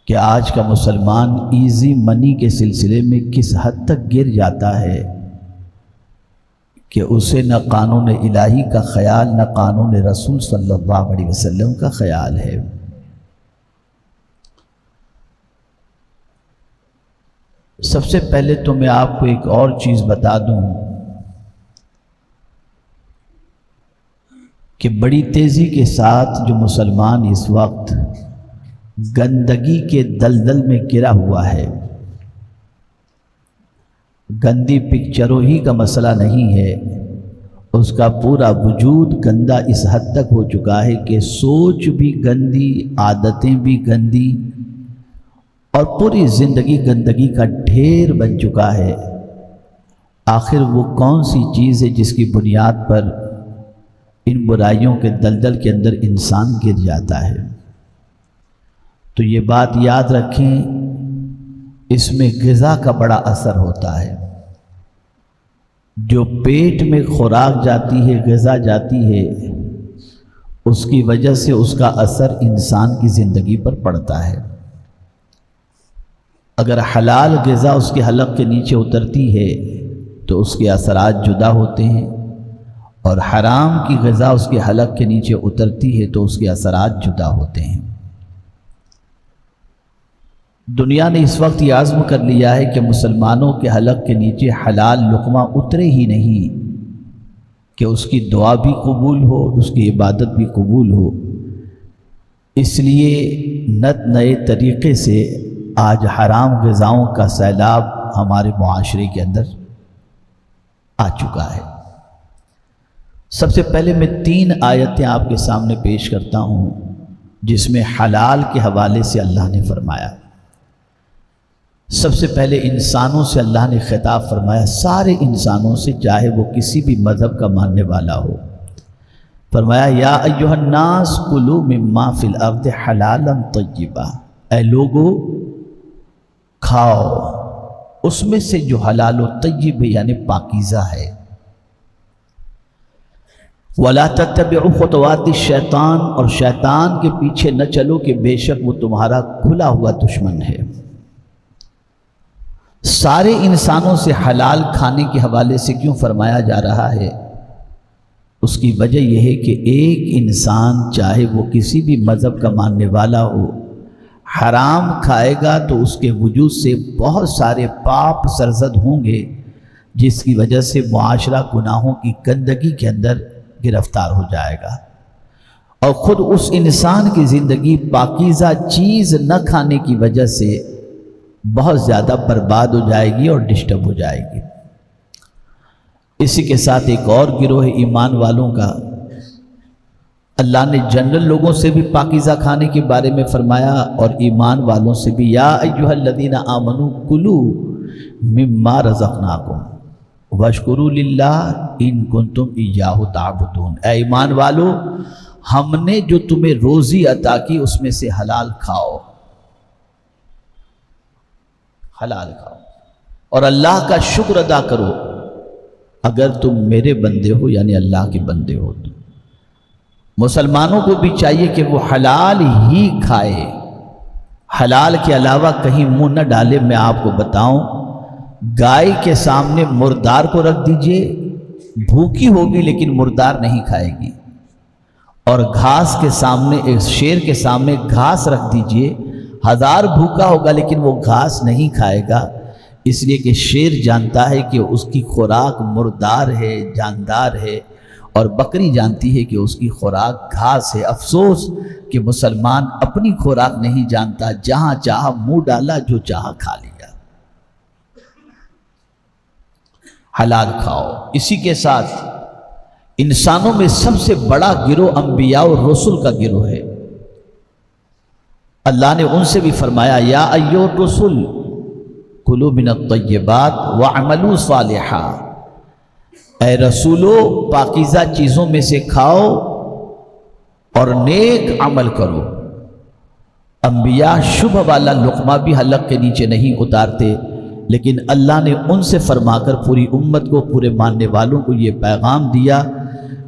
کہ آج کا مسلمان ایزی منی کے سلسلے میں کس حد تک گر جاتا ہے کہ اسے نہ قانون الہی کا خیال نہ قانون رسول صلی اللہ علیہ وسلم کا خیال ہے۔ سب سے پہلے تو میں آپ کو ایک اور چیز بتا دوں کہ بڑی تیزی کے ساتھ جو مسلمان اس وقت گندگی کے دلدل میں گرا ہوا ہے، گندی پکچروں ہی کا مسئلہ نہیں ہے، اس کا پورا وجود گندا اس حد تک ہو چکا ہے کہ سوچ بھی گندی، عادتیں بھی گندی، اور پوری زندگی گندگی کا ڈھیر بن چکا ہے۔ آخر وہ کون سی چیز ہے جس کی بنیاد پر ان برائیوں کے دلدل کے اندر انسان گر جاتا ہے؟ تو یہ بات یاد رکھیں، اس میں غذا کا بڑا اثر ہوتا ہے۔ جو پیٹ میں خوراک جاتی ہے، غذا جاتی ہے، اس کی وجہ سے اس کا اثر انسان کی زندگی پر پڑتا ہے۔ اگر حلال غذا اس کے حلق کے نیچے اترتی ہے تو اس کے اثرات جدا ہوتے ہیں، اور حرام کی غذا اس کے حلق کے نیچے اترتی ہے تو اس کے اثرات جدا ہوتے ہیں۔ دنیا نے اس وقت یہ عزم کر لیا ہے کہ مسلمانوں کے حلق کے نیچے حلال لقمہ اترے ہی نہیں کہ اس کی دعا بھی قبول ہو، اس کی عبادت بھی قبول ہو۔ اس لیے نت نئے طریقے سے آج حرام غذاؤں کا سیلاب ہمارے معاشرے کے اندر آ چکا ہے۔ سب سے پہلے میں 3 آیتیں آپ کے سامنے پیش کرتا ہوں جس میں حلال کے حوالے سے اللہ نے فرمایا۔ سب سے پہلے انسانوں سے اللہ نے خطاب فرمایا، سارے انسانوں سے، چاہے وہ کسی بھی مذہب کا ماننے والا ہو۔ فرمایا یا ایھا الناس کلوا مما فی الارض حلالا طیبا، اے لوگو کھاؤ اس میں سے جو حلال و طیب ہے، یعنی پاکیزہ ہے۔ وَلَا تَتَّبِعُوا خُطُوَاتِ الشَّيْطَانِ، اور شیطان کے پیچھے نہ چلو کہ بے شک وہ تمہارا کھلا ہوا دشمن ہے۔ سارے انسانوں سے حلال کھانے کے حوالے سے کیوں فرمایا جا رہا ہے؟ اس کی وجہ یہ ہے کہ ایک انسان چاہے وہ کسی بھی مذہب کا ماننے والا ہو، حرام کھائے گا تو اس کے وجود سے بہت سارے پاپ سرزد ہوں گے، جس کی وجہ سے معاشرہ گناہوں کی گندگی کے اندر گرفتار ہو جائے گا، اور خود اس انسان کی زندگی پاکیزہ چیز نہ کھانے کی وجہ سے بہت زیادہ برباد ہو جائے گی اور ڈسٹرب ہو جائے گی۔ اسی کے ساتھ ایک اور گروہ ایمان والوں کا اللہ نے جنرل لوگوں سے بھی پاکیزہ کھانے کے بارے میں فرمایا، اور ایمان والوں سے بھی، یا ایھا الذین آمنوا کلوا مما رزقناکم واشکروا للہ ان کنتم ایاہ تعبدون، اے ایمان والو ہم نے جو تمہیں روزی عطا کی اس میں سے حلال کھاؤ، حلال کھاؤ، اور اللہ کا شکر ادا کرو اگر تم میرے بندے ہو، یعنی اللہ کے بندے ہو۔ تو مسلمانوں کو بھی چاہیے کہ وہ حلال ہی کھائے، حلال کے علاوہ کہیں منہ نہ ڈالے۔ میں آپ کو بتاؤں، گائے کے سامنے مردار کو رکھ دیجئے، بھوکی ہوگی لیکن مردار نہیں کھائے گی، اور گھاس کے سامنے، ایک شیر کے سامنے گھاس رکھ دیجئے، 1000 بھوکا ہوگا لیکن وہ گھاس نہیں کھائے گا، اس لیے کہ شیر جانتا ہے کہ اس کی خوراک مردار ہے، جاندار ہے، اور بکری جانتی ہے کہ اس کی خوراک گھاس ہے۔ افسوس کہ مسلمان اپنی خوراک نہیں جانتا، جہاں چاہا منہ ڈالا، جو چاہا کھا لیا۔ حلال کھاؤ۔ اسی کے ساتھ انسانوں میں سب سے بڑا گروہ انبیاء اور رسول کا گروہ ہے۔ اللہ نے ان سے بھی فرمایا، یا ایھا الرسل کلوا من الطیبات واعملوا صالحا، اے رسولو پاکیزہ چیزوں میں سے کھاؤ اور نیک عمل کرو۔ انبیاء شبہ والا لقمہ بھی حلق کے نیچے نہیں اتارتے، لیکن اللہ نے ان سے فرما کر پوری امت کو، پورے ماننے والوں کو یہ پیغام دیا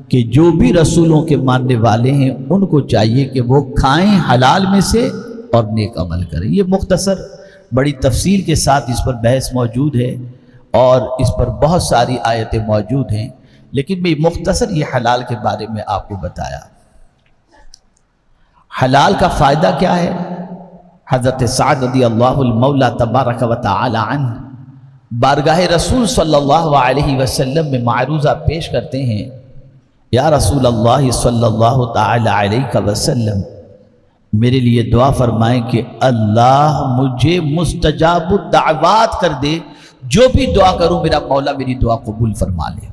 کہ جو بھی رسولوں کے ماننے والے ہیں ان کو چاہیے کہ وہ کھائیں حلال میں سے اور نیک عمل کریں۔ یہ مختصر بڑی تفصیل کے ساتھ اس پر بحث موجود ہے اور اس پر بہت ساری آیتیں موجود ہیں، لیکن میں مختصر یہ حلال کے بارے میں آپ کو بتایا۔ حلال کا فائدہ کیا ہے؟ حضرت سعد رضی اللہ المولا تبارک و تعالی عنہ بارگاہ رسول صلی اللہ علیہ وسلم میں معروضہ پیش کرتے ہیں، یا رسول اللہ صلی اللہ تعالی علیہ وسلم، میرے لیے دعا فرمائیں کہ اللہ مجھے مستجاب الدعوات کر دے، جو بھی دعا کروں میرا مولا میری دعا قبول فرما لے۔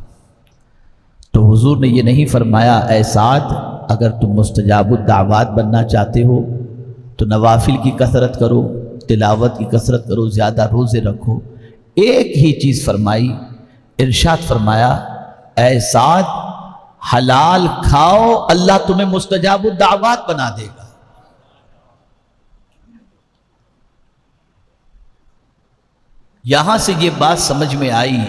تو حضور نے یہ نہیں فرمایا اے سعد اگر تم مستجاب الدعوات بننا چاہتے ہو تو نوافل کی کثرت کرو، تلاوت کی کثرت کرو، زیادہ روزے رکھو۔ ایک ہی چیز فرمائی، ارشاد فرمایا اے سعد حلال کھاؤ، اللہ تمہیں مستجاب الدعوات بنا دے گا۔ یہاں سے یہ بات سمجھ میں آئی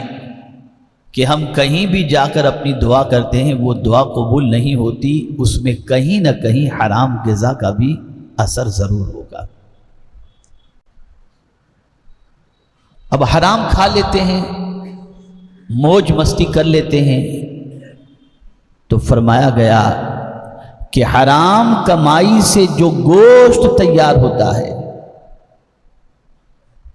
کہ ہم کہیں بھی جا کر اپنی دعا کرتے ہیں وہ دعا قبول نہیں ہوتی، اس میں کہیں نہ کہیں حرام غذا کا بھی اثر ضرور ہوگا۔ اب حرام کھا لیتے ہیں، موج مستی کر لیتے ہیں، تو فرمایا گیا کہ حرام کمائی سے جو گوشت تیار ہوتا ہے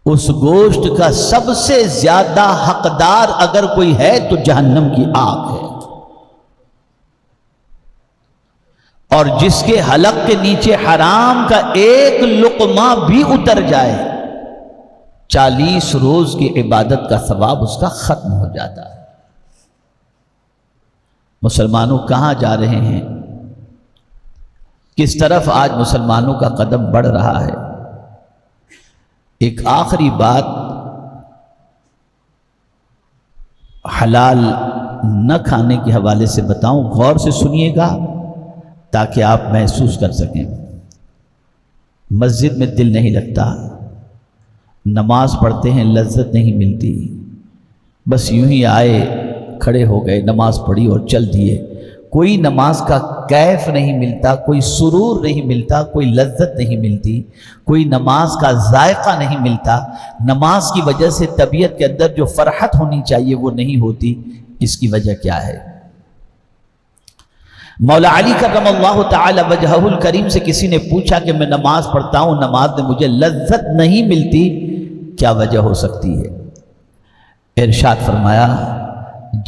اس گوشت کا سب سے زیادہ حقدار اگر کوئی ہے تو جہنم کی آگ ہے، اور جس کے حلق کے نیچے حرام کا ایک لقمہ بھی اتر جائے 40 روز کی عبادت کا ثواب اس کا ختم ہو جاتا ہے۔ مسلمانوں کہاں جا رہے ہیں؟ کس طرف آج مسلمانوں کا قدم بڑھ رہا ہے؟ ایک آخری بات حلال نہ کھانے کے حوالے سے بتاؤں، غور سے سنیے گا تاکہ آپ محسوس کر سکیں۔ مسجد میں دل نہیں لگتا، نماز پڑھتے ہیں لذت نہیں ملتی، بس یوں ہی آئے کھڑے ہو گئے نماز پڑھی اور چل دیے، کوئی نماز کا کیف نہیں ملتا، کوئی سرور نہیں ملتا، کوئی لذت نہیں ملتی، کوئی نماز کا ذائقہ نہیں ملتا، نماز کی وجہ سے طبیعت کے اندر جو فرحت ہونی چاہیے وہ نہیں ہوتی۔ اس کی وجہ کیا ہے؟ مولا علی کرم اللہ تعالی وجہہ الکریم سے کسی نے پوچھا کہ میں نماز پڑھتا ہوں، نماز میں مجھے لذت نہیں ملتی، کیا وجہ ہو سکتی ہے؟ ارشاد فرمایا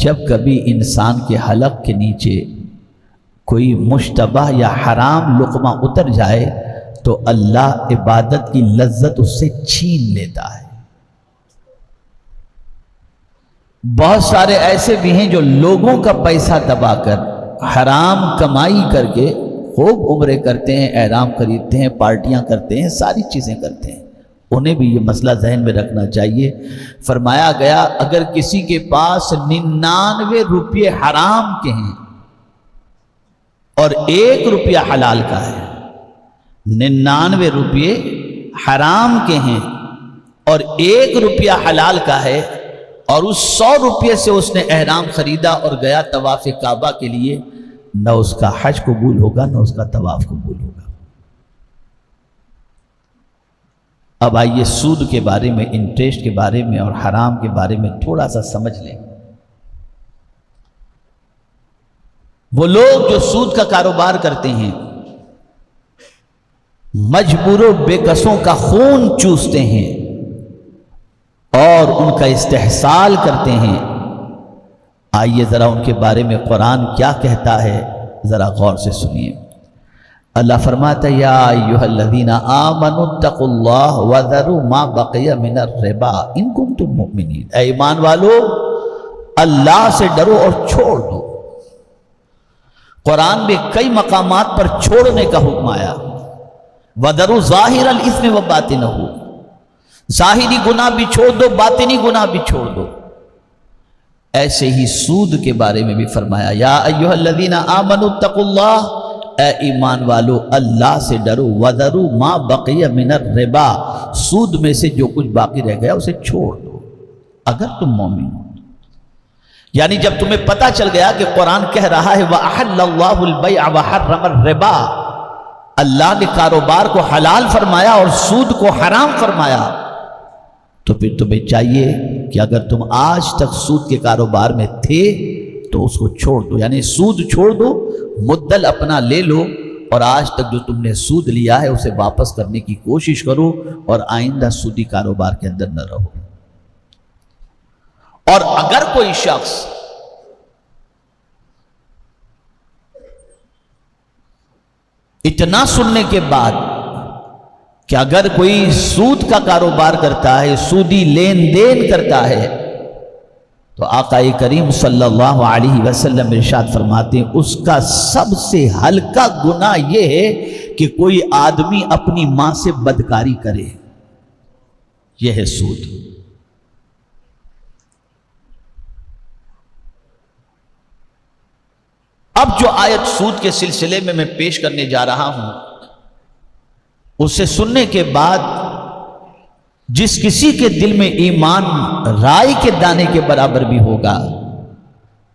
جب کبھی انسان کے حلق کے نیچے کوئی مشتبہ یا حرام لقمہ اتر جائے تو اللہ عبادت کی لذت اس سے چھین لیتا ہے۔ بہت سارے ایسے بھی ہیں جو لوگوں کا پیسہ دبا کر حرام کمائی کر کے خوب عمرے کرتے ہیں، احرام خریدتے ہیں، پارٹیاں کرتے ہیں، ساری چیزیں کرتے ہیں، انہیں بھی یہ مسئلہ ذہن میں رکھنا چاہیے۔ فرمایا گیا اگر کسی کے پاس 99 روپے حرام کے ہیں اور 1 روپیہ حلال کا ہے، 99 روپے حرام کے ہیں اور 1 روپیہ حلال کا ہے، اور اس 100 روپے سے اس نے احرام خریدا اور گیا طواف کعبہ کے لیے، نہ اس کا حج قبول ہوگا نہ اس کا طواف قبول ہوگا۔ اب آئیے سود کے بارے میں، انٹرسٹ کے بارے میں اور حرام کے بارے میں تھوڑا سا سمجھ لیں۔ وہ لوگ جو سود کا کاروبار کرتے ہیں مجبوروں بے کسوں کا خون چوستے ہیں اور ان کا استحصال کرتے ہیں، آئیے ذرا ان کے بارے میں قرآن کیا کہتا ہے ذرا غور سے سنیے۔ اللہ فرماتا ہے یا ایھا الذین آمنوا اتقوا اللہ وذروا ما بقی من الربا ان کنتم مؤمنین، اے ایمان والو اللہ سے ڈرو اور چھوڑ دو۔ قرآن میں کئی مقامات پر چھوڑنے کا حکم آیا، وذروا ظاہر الاثم وباطنہ، ظاہری گناہ بھی چھوڑ دو، باطنی گناہ بھی چھوڑ دو۔ ایسے ہی سود کے بارے میں بھی فرمایا یا ایھا الذین آمنوا اتقوا اللہ، اے ایمان والو اللہ سے ڈرو، وذروا ما بقی من الربا، سود میں سے جو کچھ باقی رہ گیا اسے چھوڑ دو اگر تم مومن ہو۔ یعنی جب تمہیں پتہ چل گیا کہ قرآن کہہ رہا ہے وَأَحَلَّ اللَّهُ الْبَيْعَ وَحَرَّمَ الرِّبَا، اللہ نے کاروبار کو حلال فرمایا اور سود کو حرام فرمایا، تو پھر تمہیں چاہیے کہ اگر تم آج تک سود کے کاروبار میں تھے تو اس کو چھوڑ دو، یعنی سود چھوڑ دو، مدل اپنا لے لو، اور آج تک جو تم نے سود لیا ہے اسے واپس کرنے کی کوشش کرو، اور آئندہ سودی کاروبار کے اندر نہ رہو۔ اور اگر کوئی شخص اتنا سننے کے بعد کہ اگر کوئی سود کا کاروبار کرتا ہے، سودی لین دین کرتا ہے، تو آقا کریم صلی اللہ علیہ وسلم ارشاد فرماتے ہیں اس کا سب سے ہلکا گناہ یہ ہے کہ کوئی آدمی اپنی ماں سے بدکاری کرے، یہ ہے سود۔ اب جو آیت سود کے سلسلے میں پیش کرنے جا رہا ہوں، اسے سننے کے بعد جس کسی کے دل میں ایمان رائی کے دانے کے برابر بھی ہوگا،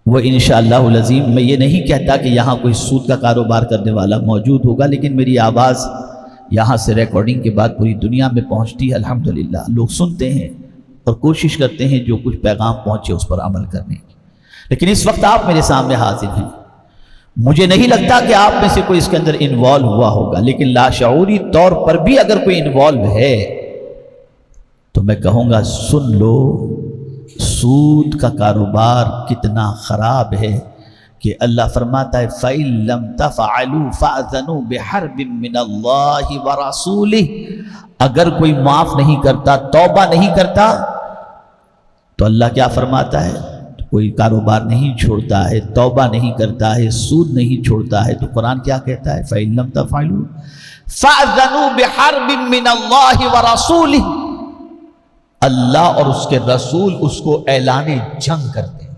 وہ انشاءاللہ العظیم، میں یہ نہیں کہتا کہ یہاں کوئی سود کا کاروبار کرنے والا موجود ہوگا، لیکن میری آواز یہاں سے ریکارڈنگ کے بعد پوری دنیا میں پہنچتی ہے، الحمدللہ لوگ سنتے ہیں اور کوشش کرتے ہیں جو کچھ پیغام پہنچے اس پر عمل کرنے کی۔ لیکن اس وقت آپ میرے سامنے حاضر ہیں، مجھے نہیں لگتا کہ آپ میں سے کوئی اس کے اندر انوالو ہوا ہوگا، لیکن لاشعوری طور پر بھی اگر کوئی انوالو ہے تو میں کہوں گا سن لو، سود کا کاروبار کتنا خراب ہے کہ اللہ فرماتا ہے فَإِن لَمْ تَفْعَلُوا فَأْذَنُوا بِحَرْبٍ مِّنَ اللَّهِ وَرَسُولِهِ، اگر کوئی معاف نہیں کرتا، توبہ نہیں کرتا، تو اللہ کیا فرماتا ہے؟ کوئی کاروبار نہیں چھوڑتا ہے، توبہ نہیں کرتا ہے، سود نہیں چھوڑتا ہے، تو قرآن کیا کہتا ہے؟ فَإِن لَمْ تَفْعَلُوا فَأْذَنُوا بِحَرْبٍ مِّنَ اللَّهِ وَرَسُولِهِ، اللہ اور اس کے رسول اس کو اعلان جنگ کرتے ہیں۔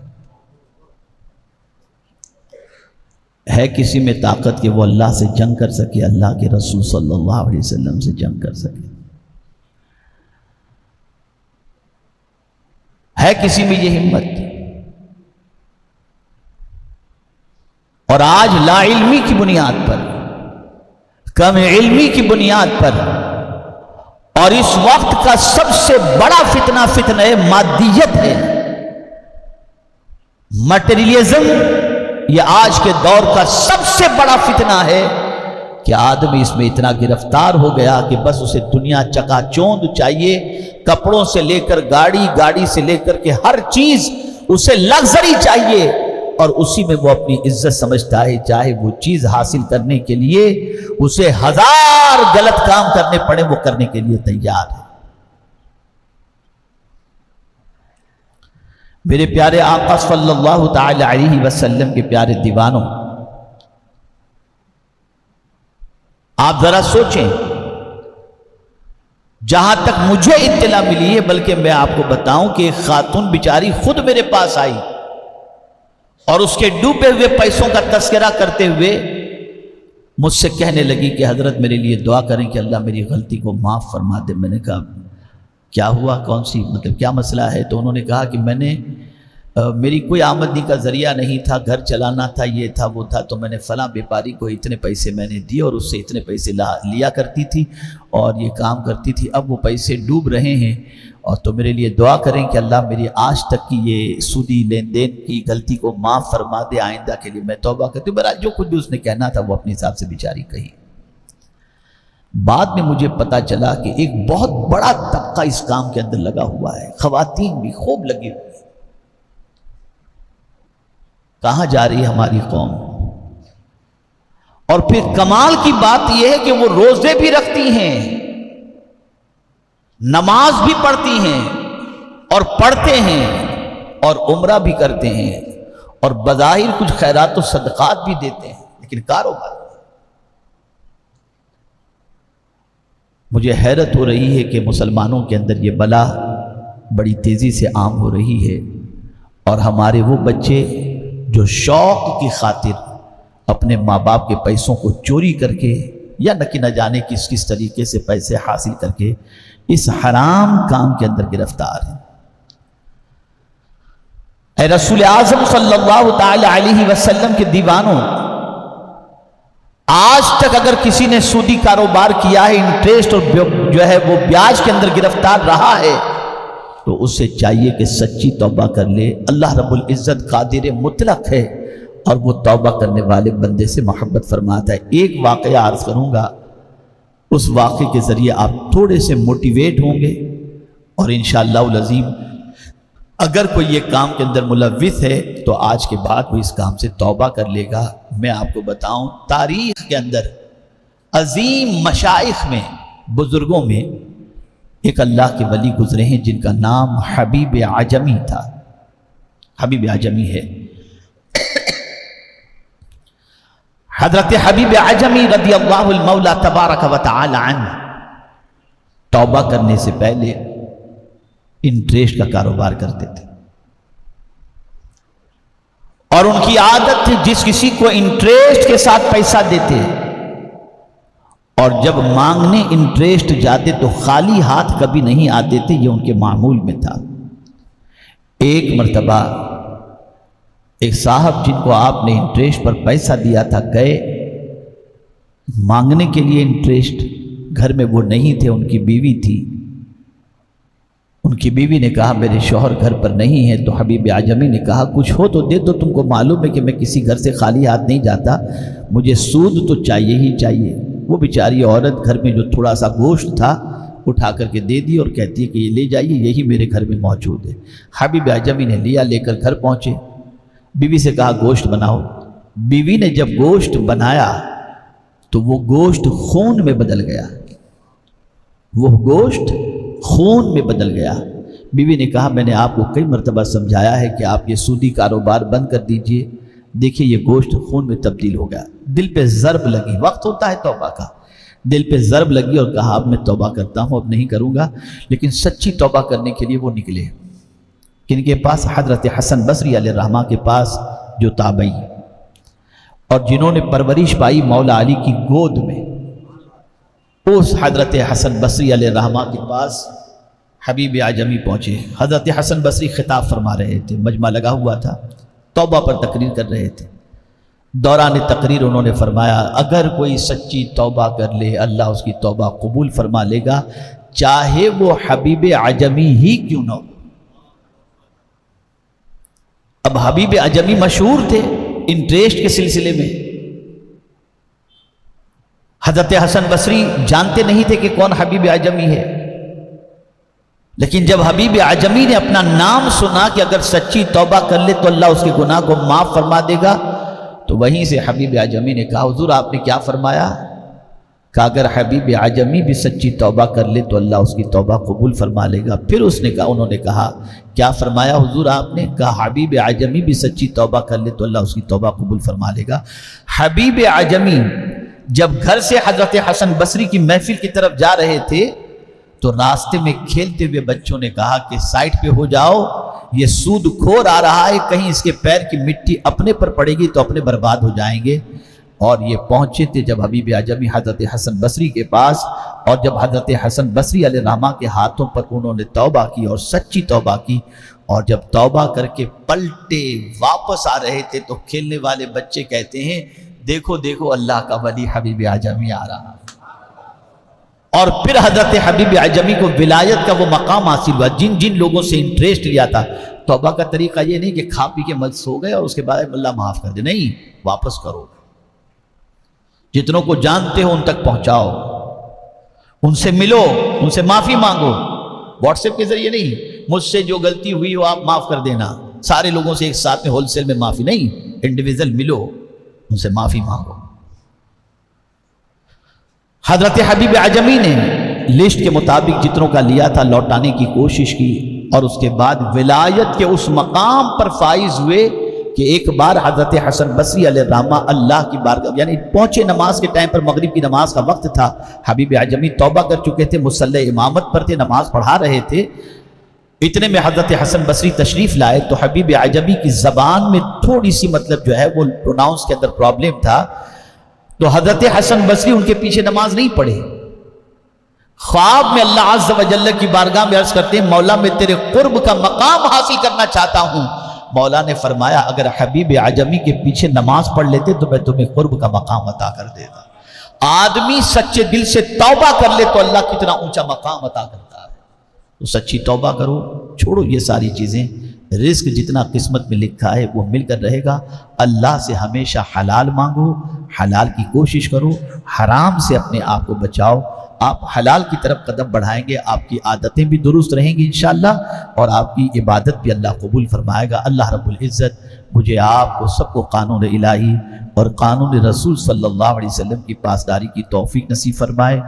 ہے کسی میں طاقت کہ وہ اللہ سے جنگ کر سکے، اللہ کے رسول صلی اللہ علیہ وسلم سے جنگ کر سکے؟ ہے کسی میں یہ ہمت؟ اور آج لا علمی کی بنیاد پر، کم علمی کی بنیاد پر، اور اس وقت کا سب سے بڑا فتنہ مادیت ہے، مٹیریلزم، یہ آج کے دور کا سب سے بڑا فتنہ ہے کہ آدمی اس میں اتنا گرفتار ہو گیا کہ بس اسے دنیا چکا چوند چاہیے، کپڑوں سے لے کر گاڑی، گاڑی سے لے کر کے ہر چیز اسے لگژری چاہیے، اور اسی میں وہ اپنی عزت سمجھتا ہے، چاہے وہ چیز حاصل کرنے کے لیے اسے 1000 غلط کام کرنے پڑے، وہ کرنے کے لیے تیار ہے۔ میرے پیارے آقا صلی اللہ تعالی علیہ وسلم کے پیارے دیوانوں، آپ ذرا سوچیں، جہاں تک مجھے اطلاع ملی ہے، بلکہ میں آپ کو بتاؤں کہ ایک خاتون بیچاری خود میرے پاس آئی اور اس کے ڈوبے ہوئے پیسوں کا تذکرہ کرتے ہوئے مجھ سے کہنے لگی کہ حضرت میرے لیے دعا کریں کہ اللہ میری غلطی کو معاف فرما دے۔ میں نے کہا کیا ہوا، کون سی کیا مسئلہ ہے؟ تو انہوں نے کہا کہ میں نے میری کوئی آمدنی کا ذریعہ نہیں تھا، گھر چلانا تھا، یہ تھا وہ تھا، تو میں نے فلاں بیپاری کو اتنے پیسے میں نے دیے اور اس سے اتنے پیسے لیا کرتی تھی اور یہ کام کرتی تھی، اب وہ پیسے ڈوب رہے ہیں، اور تو میرے لیے دعا کریں کہ اللہ میری آج تک کی یہ سودی لین دین کی غلطی کو معاف فرما دے، آئندہ کے لیے میں توبہ کرتی ہوں۔ برحال جو کچھ بھی اس نے کہنا تھا وہ اپنے حساب سے بیچاری کہی۔ بعد میں مجھے پتا چلا کہ ایک بہت بڑا طبقہ اس کام کے اندر لگا ہوا ہے، خواتین بھی خوب لگی ہوئی۔ کہاں جا رہی ہے ہماری قوم؟ اور پھر کمال کی بات یہ ہے کہ وہ روزے بھی رکھتی ہیں، نماز بھی پڑھتی ہیں اور پڑھتے ہیں اور عمرہ بھی کرتے ہیں اور بظاہر کچھ خیرات و صدقات بھی دیتے ہیں، لیکن کاروبار۔ مجھے حیرت ہو رہی ہے کہ مسلمانوں کے اندر یہ بلا بڑی تیزی سے عام ہو رہی ہے، اور ہمارے وہ بچے جو شوق کی خاطر اپنے ماں باپ کے پیسوں کو چوری کر کے یا نہ جانے کس طریقے سے پیسے حاصل کر کے اس حرام کام کے اندر گرفتار ہیں۔ اے رسول اعظم صلی اللہ تعالی علیہ وسلم کے دیوانوں، آج تک اگر کسی نے سودی کاروبار کیا ہے، انٹریسٹ اور جو ہے وہ بیاج کے اندر گرفتار رہا ہے، تو اسے چاہیے کہ سچی توبہ کر لے۔ اللہ رب العزت قادر مطلق ہے اور وہ توبہ کرنے والے بندے سے محبت فرماتا ہے۔ ایک واقعہ عرض کروں گا، اس واقعے کے ذریعے آپ تھوڑے سے موٹیویٹ ہوں گے، اور انشاءاللہ العظیم اگر کوئی یہ کام کے اندر ملوث ہے تو آج کے بعد وہ اس کام سے توبہ کر لے گا۔ میں آپ کو بتاؤں، تاریخ کے اندر عظیم مشائخ میں، بزرگوں میں ایک اللہ کے ولی گزرے ہیں جن کا نام حبیب عجمی تھا۔ حبیب عجمی ہے، حضرت حبیب عجمی رضی اللہ المولا تبارک و تعالی عنہ توبہ کرنے سے پہلے انٹریسٹ کا کاروبار کرتے تھے، اور ان کی عادت تھی جس کسی کو انٹریسٹ کے ساتھ پیسہ دیتے اور جب مانگنے انٹریسٹ جاتے تو خالی ہاتھ کبھی نہیں آتے تھے، یہ ان کے معمول میں تھا۔ ایک مرتبہ ایک صاحب جن کو آپ نے انٹریسٹ پر پیسہ دیا تھا گئے مانگنے کے لیے انٹریسٹ، گھر میں وہ نہیں تھے، ان کی بیوی تھی۔ ان کی بیوی نے کہا میرے شوہر گھر پر نہیں ہے، تو حبیب عجمی نے کہا کچھ ہو تو دے دو، تم کو معلوم ہے کہ میں کسی گھر سے خالی ہاتھ نہیں جاتا، مجھے سود تو چاہیے ہی چاہیے۔ وہ بیچاری عورت گھر میں جو تھوڑا سا گوشت تھا اٹھا کر کے دے دی اور کہتی ہے کہ یہ لے جائیے، یہی میرے گھر میں موجود ہے۔ حبیب عجمی نے لیا، لے کر گھر پہنچے، بیوی سے کہا گوشت بناؤ۔ بیوی نے جب گوشت بنایا تو وہ گوشت خون میں بدل گیا، وہ گوشت خون میں بدل گیا۔ بیوی نے کہا میں نے آپ کو کئی مرتبہ سمجھایا ہے کہ آپ یہ سودی کاروبار بند کر دیجئے، دیکھیے یہ گوشت خون میں تبدیل ہو گیا۔ دل پہ ضرب لگی، وقت ہوتا ہے توبہ کا، دل پہ ضرب لگی اور کہا اب میں توبہ کرتا ہوں، اب نہیں کروں گا۔ لیکن سچی توبہ کرنے کے لیے وہ نکلے، کن کے پاس؟ حضرت حسن بصری علیہ الرحمہ کے پاس، جو تابعی اور جنہوں نے پرورش پائی مولا علی کی گود میں، اس حضرت حسن بصری علیہ الرحمہ کے پاس حبیب عجمی پہنچے۔ حضرت حسن بصری خطاب فرما رہے تھے، مجمع لگا ہوا تھا، توبہ پر تقریر کر رہے تھے۔ دوران تقریر انہوں نے فرمایا اگر کوئی سچی توبہ کر لے اللہ اس کی توبہ قبول فرما لے گا، چاہے وہ حبیب عجمی ہی کیوں نہ ہو۔ اب حبیب عجمی مشہور تھے انٹریسٹ کے سلسلے میں، حضرت حسن بصری جانتے نہیں تھے کہ کون حبیب عجمی ہے، لیکن جب حبیب عجمی نے اپنا نام سنا کہ اگر سچی توبہ کر لے تو اللہ اس کے گناہ کو معاف فرما دے گا، تو وہیں سے حبیب عجمی نے کہا حضور آپ نے کیا فرمایا؟ کہ اگر حبیب عجمی بھی سچی توبہ کر لے تو اللہ اس کی توبہ قبول فرما لے گا۔ پھر انہوں نے کہا کیا فرمایا حضور آپ نے؟ کہا حبیب عجمی بھی سچی توبہ کر لے تو اللہ اس کی توبہ قبول فرما لے گا۔ حبیب عجمی جب گھر سے حضرت حسن بصری کی محفل کی طرف جا رہے تھے تو راستے میں کھیلتے ہوئے بچوں نے کہا کہ سائٹ پہ ہو جاؤ، یہ سود کھور آ رہا ہے، کہیں اس کے پیر کی مٹی اپنے پر پڑے گی تو اپنے برباد ہو جائیں گے۔ اور یہ پہنچے تھے جب حبیب عجمی حضرت حسن بصری کے پاس، اور جب حضرت حسن بصری علیہ الرحمہ کے ہاتھوں پر انہوں نے توبہ کی اور سچی توبہ کی، اور جب توبہ کر کے پلٹے واپس آ رہے تھے تو کھیلنے والے بچے کہتے ہیں دیکھو دیکھو اللہ کا ولی حبیب عجمی آ رہا۔ اور پھر حضرت حبیب عجمی کو ولایت کا وہ مقام حاصل ہوا جن جن لوگوں سے انٹریسٹ لیا تھا۔ توبہ کا طریقہ یہ نہیں کہ کھا پی کے مت سو گئے اور اس کے بعد اللہ معاف کر دے، نہیں، واپس کرو، جتنوں کو جانتے ہو ان تک پہنچاؤ، ان سے ملو، ان سے معافی مانگو، واٹس ایپ کے ذریعے نہیں، مجھ سے جو غلطی ہوئی ہو آپ معاف کر دینا، سارے لوگوں سے ایک ساتھ میں ہول سیل میں معافی نہیں، انڈیویژل ملو، ان سے معافی مانگو۔ حضرت حبیب عجمی نے لسٹ کے مطابق جتنوں کا لیا تھا لوٹانے کی کوشش کی، اور اس کے بعد ولایت کے اس مقام پر فائز ہوئے کہ ایک بار حضرت حسن بصری علیہ الرحمہ اللہ کی بارگاہ، یعنی پہنچے نماز کے ٹائم پر، مغرب کی نماز کا وقت تھا، حبیب عجمی توبہ کر چکے تھے، مصلی امامت پر تھے، نماز پڑھا رہے تھے، اتنے میں حضرت حسن بصری تشریف لائے تو حبیب عجمی کی زبان میں تھوڑی سی مطلب جو ہے وہ پروناؤنس کے اندر پرابلم تھا، تو حضرت حسن بصری ان کے پیچھے نماز نہیں پڑھے، خواب میں اللہ عز و جل کی بارگاہ میں عرض کرتے ہیں مولا میں تیرے قرب کا مقام حاصل کرنا چاہتا ہوں، مولا نے فرمایا اگر حبیب عجمی کے پیچھے نماز پڑھ لیتے تو میں تمہیں قرب کا مقام عطا کر دیتا۔ آدمی سچے دل سے توبہ کر لے تو اللہ کتنا اونچا مقام عطا کرتا ہے۔ تو سچی توبہ کرو، چھوڑو یہ ساری چیزیں۔ رزق جتنا قسمت میں لکھا ہے وہ مل کر رہے گا۔ اللہ سے ہمیشہ حلال مانگو، حلال کی کوشش کرو، حرام سے اپنے آپ کو بچاؤ۔ آپ حلال کی طرف قدم بڑھائیں گے، آپ کی عادتیں بھی درست رہیں گی انشاءاللہ، اور آپ کی عبادت بھی اللہ قبول فرمائے گا۔ اللہ رب العزت مجھے آپ کو سب کو قانون الہی اور قانون رسول صلی اللہ علیہ وسلم کی پاسداری کی توفیق نصیب فرمائے۔